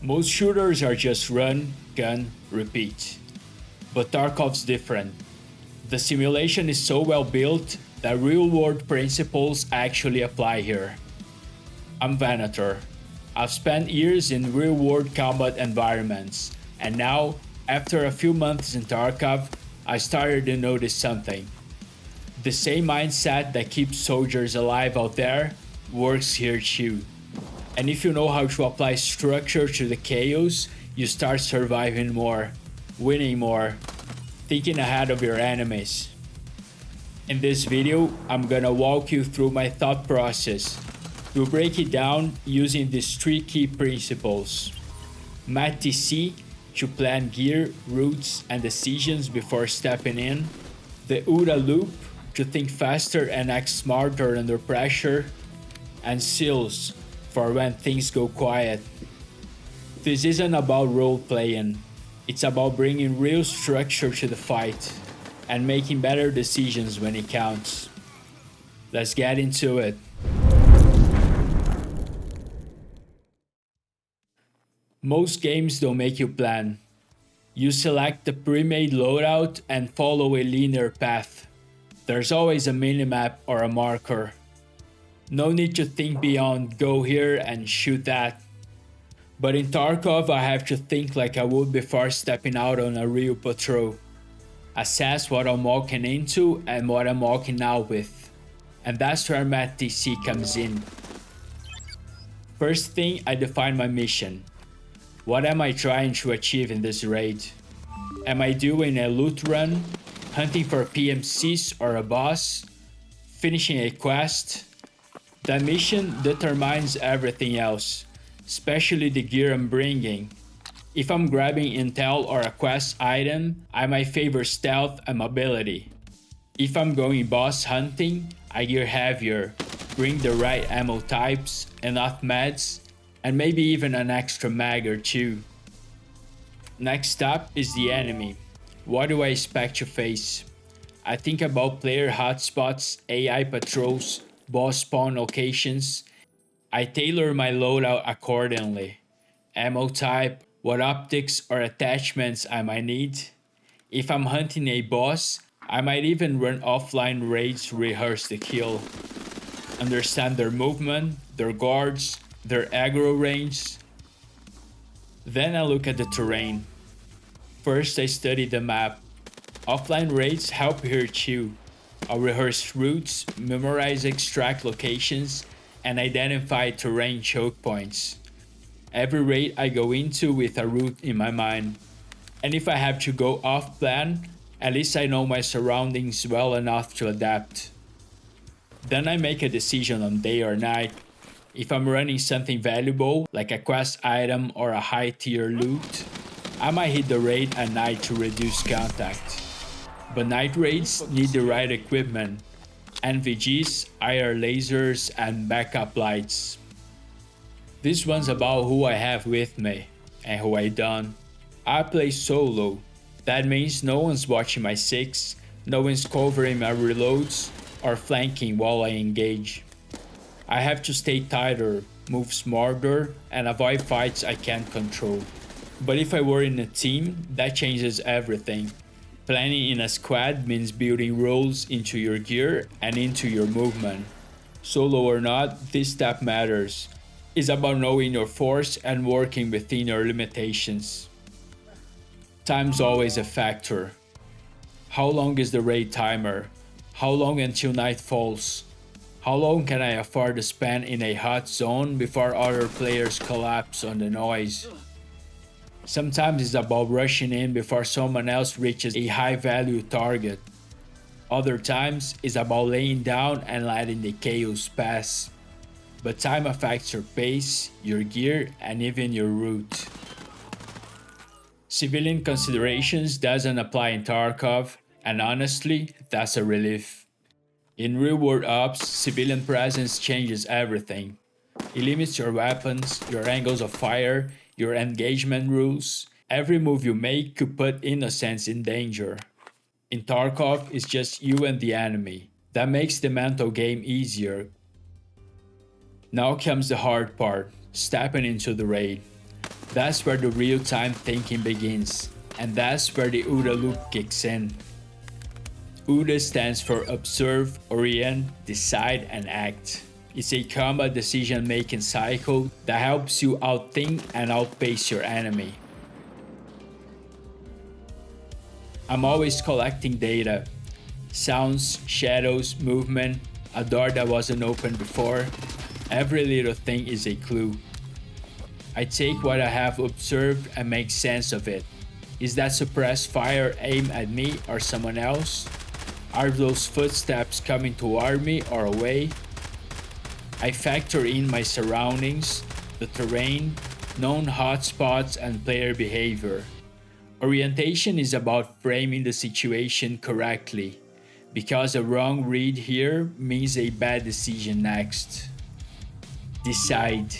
Most shooters are just run, gun, repeat. But Tarkov's different. The simulation is so well built that real-world principles actually apply here. I'm Venator. I've spent years in real-world combat environments, and now, after a few months in Tarkov, I started to notice something. The same mindset that keeps soldiers alive out there works here too. And if you know how to apply structure to the chaos, you start surviving more, winning more, thinking ahead of your enemies. In this video, I'm gonna walk you through my thought process. We'll break it down using these three key principles. METT-TC, to plan gear, routes, and decisions before stepping in. The OODA Loop, to think faster and act smarter under pressure. And SLLS, for when things go quiet. This isn't about role-playing. It's about bringing real structure to the fight and making better decisions when it counts. Let's get into it. Most games don't make you plan. You select the pre-made loadout and follow a linear path. There's always a minimap or a marker. No need to think beyond go here and shoot that. But in Tarkov, I have to think like I would before stepping out on a real patrol. Assess what I'm walking into and what I'm walking out with. And that's where METT-TC comes in. First thing, I define my mission. What am I trying to achieve in this raid? Am I doing a loot run, hunting for PMCs or a boss, finishing a quest? That mission determines everything else, especially the gear I'm bringing. If I'm grabbing intel or a quest item, I might favor stealth and mobility. If I'm going boss hunting, I gear heavier, bring the right ammo types, enough meds, and maybe even an extra mag or two. Next up is the enemy. What do I expect to face? I think about player hotspots, AI patrols, boss spawn locations. I tailor my loadout accordingly. Ammo type, what optics or attachments I might need. If I'm hunting a boss, I might even run offline raids to rehearse the kill. Understand their movement, their guards, their aggro range. Then I look at the terrain. First I study the map. Offline raids help here too. I'll rehearse routes, memorize extract locations, and identify terrain choke points. Every raid I go into with a route in my mind. And if I have to go off plan, at least I know my surroundings well enough to adapt. Then I make a decision on day or night. If I'm running something valuable, like a quest item or a high tier loot, I might hit the raid at night to reduce contact. But night raids need the right equipment, NVGs, IR lasers, and backup lights. This one's about who I have with me and who I don't. I play solo. That means no one's watching my 6, no one's covering my reloads or flanking while I engage. I have to stay tighter, move smarter, and avoid fights I can't control. But if I were in a team, that changes everything. Planning in a squad means building roles into your gear and into your movement. Solo or not, this step matters. It's about knowing your force and working within your limitations. Time's always a factor. How long is the raid timer? How long until night falls? How long can I afford to spend in a hot zone before other players collapse on the noise? Sometimes it's about rushing in before someone else reaches a high-value target. Other times it's about laying down and letting the chaos pass. But time affects your pace, your gear, and even your route. Civilian considerations doesn't apply in Tarkov, and honestly, that's a relief. In real-world ops, civilian presence changes everything. It limits your weapons, your angles of fire, your engagement rules. Every move you make could put innocents in danger. In Tarkov, it's just you and the enemy. That makes the mental game easier. Now comes the hard part, stepping into the raid. That's where the real-time thinking begins, and that's where the OODA loop kicks in. OODA stands for Observe, Orient, Decide, and Act. It's a combat decision-making cycle that helps you outthink and outpace your enemy. I'm always collecting data. Sounds, shadows, movement, a door that wasn't open before. Every little thing is a clue. I take what I have observed and make sense of it. Is that suppressed fire aimed at me or someone else? Are those footsteps coming toward me or away? I factor in my surroundings, the terrain, known hotspots, and player behavior. Orientation is about framing the situation correctly, because a wrong read here means a bad decision next. Decide.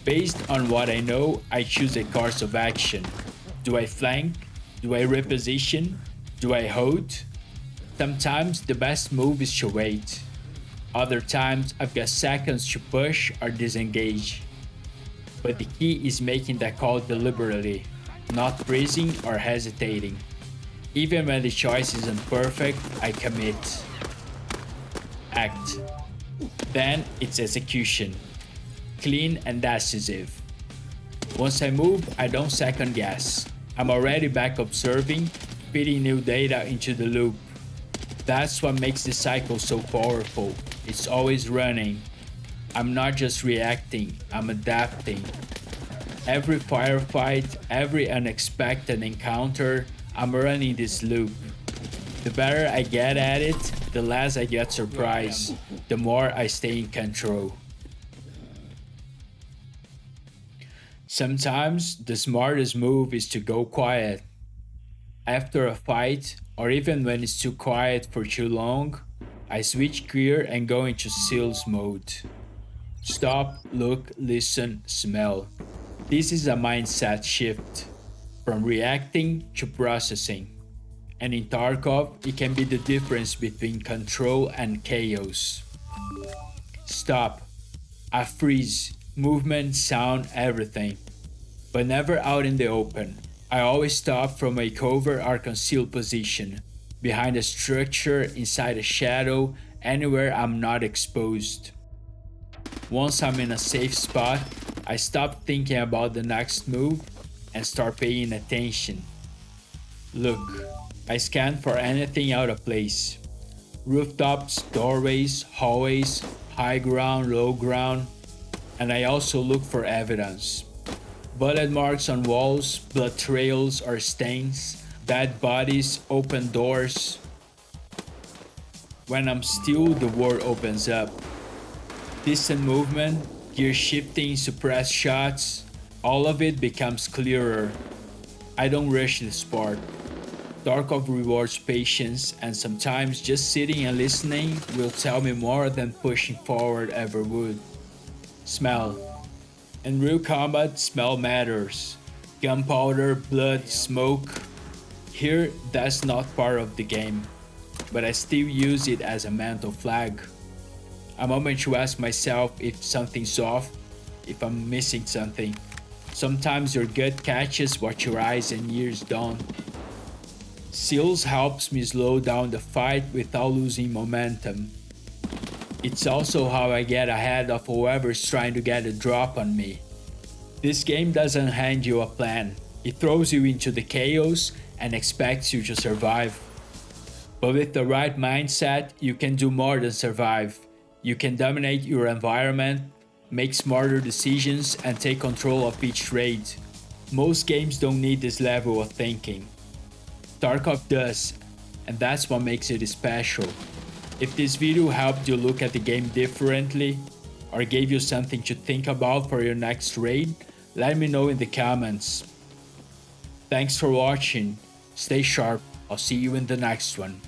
Based on what I know, I choose a course of action. Do I flank? Do I reposition? Do I hold? Sometimes the best move is to wait. Other times I've got seconds to push or disengage. But the key is making that call deliberately, not freezing or hesitating. Even when the choice isn't perfect, I commit. Act. Then it's execution. Clean and decisive. Once I move, I don't second guess. I'm already back observing, feeding new data into the loop. That's what makes the cycle so powerful. It's always running. I'm not just reacting, I'm adapting. Every firefight, every unexpected encounter, I'm running this loop. The better I get at it, the less I get surprised, the more I stay in control. Sometimes the smartest move is to go quiet. After a fight, or even when it's too quiet for too long, I switch gear and go into SLLS mode. Stop, look, listen, smell. This is a mindset shift, from reacting to processing. And in Tarkov, it can be the difference between control and chaos. Stop. I freeze. Movement, sound, everything. But never out in the open. I always stop from a cover or concealed position, behind a structure, inside a shadow, anywhere I'm not exposed. Once I'm in a safe spot, I stop thinking about the next move and start paying attention. Look, I scan for anything out of place. Rooftops, doorways, hallways, high ground, low ground. And I also look for evidence. Bullet marks on walls, blood trails or stains, dead bodies, open doors. When I'm still, the world opens up. Distant movement, gear shifting, suppressed shots, all of it becomes clearer. I don't rush the sport. Tarkov rewards patience, and sometimes just sitting and listening will tell me more than pushing forward ever would. Smell. In real combat, smell matters. Gunpowder, blood, smoke. Here, that's not part of the game, but I still use it as a mental flag. A moment to ask myself if something's off, if I'm missing something. Sometimes your gut catches what your eyes and ears don't. SLLS helps me slow down the fight without losing momentum. It's also how I get ahead of whoever's trying to get a drop on me. This game doesn't hand you a plan. It throws you into the chaos and expects you to survive. But with the right mindset, you can do more than survive. You can dominate your environment, make smarter decisions, and take control of each raid. Most games don't need this level of thinking. Tarkov does, and that's what makes it special. If this video helped you look at the game differently, or gave you something to think about for your next raid, let me know in the comments. Thanks for watching, stay sharp, I'll see you in the next one.